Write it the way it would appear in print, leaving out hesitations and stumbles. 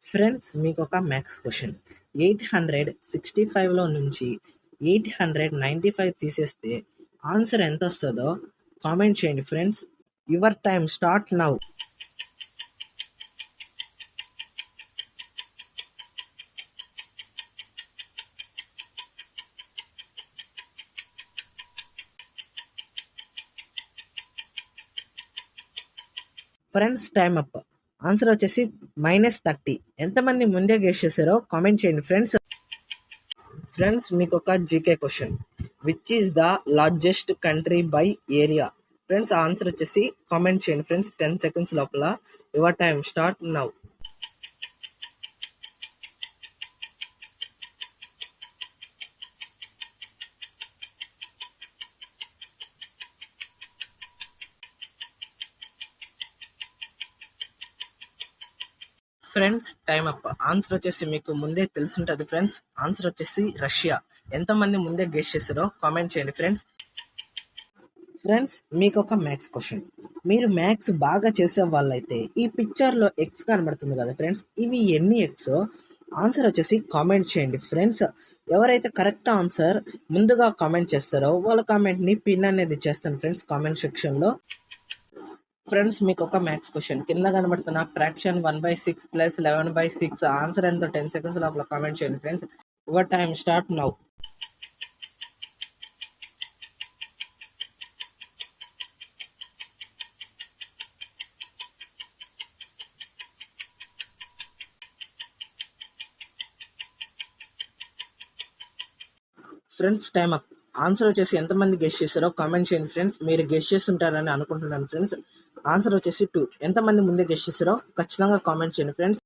Friends మీకు ఒక maths question. 865లో నుంచి 895 తీసేస్తే ఆన్సర్ ఎంత వస్తుందో కామెంట్ చేయండి friends. Your time start now. Friends time up. Answer వచ్చేసి -30. ఎంతమంది ముందే గెస్ చేశారో కామెంట్ చేయండి ఫ్రెండ్స్. ఫ్రెండ్స్ మీకు ఒక GK question. Which is the largest country by area? Friends answer వచ్చేసి కామెంట్ చేయండి ఫ్రెండ్స్ 10 seconds లోపల. Your time start now. Friends time up. Answer వచ్చేసి మీకు ముందే తెలుసుంటుంది ఫ్రెండ్స్. ఆన్సర్ వచ్చేసి రష్యా. ఎంతమంది ముందే గెస్ చేశారో కామెంట్ చేయండి ఫ్రెండ్స్. ఫ్రెండ్స్ మీకు ఒక మ్యాథ్స్ క్వశ్చన్. మీరు మ్యాథ్స్ బాగా చేసే వాళ్ళైతే ఈ పిక్చర్లో ఎక్స్ కనబడుతుంది కదా ఫ్రెండ్స్, ఇవి ఎన్ని ఎక్స్? ఆన్సర్ వచ్చేసి కామెంట్ చేయండి ఫ్రెండ్స్. ఎవరైతే కరెక్ట్ ఆన్సర్ ముందుగా కామెంట్ చేస్తారో వాళ్ళ కామెంట్ని పిన్ అనేది చేస్తాను ఫ్రెండ్స్ కామెంట్ సెక్షన్లో. ఫ్రెండ్స్ మీకు ఒక మ్యాథ్స్ క్వశ్చన్. కింద కనబడుతున్న ఫ్రాక్షన్ 1/6 + 11/6 ఆన్సర్ ఎంతో 10 seconds లోపల కామెంట్ చేయండి friends. Your time start now. Friends time up. Answer వచ్చేసి ఎంతమంది గెస్ చేశారో కామెంట్ చేయండి ఫ్రెండ్స్. మీరు గెస్ చేస్తుంటారని అనుకుంటున్నాను ఫ్రెండ్స్. ఆన్సర్ వచ్చేసి 2. ఎంతమంది ముందే గెస్ చేశారో ఖచ్చితంగా కామెంట్ చేయండి ఫ్రెండ్స్.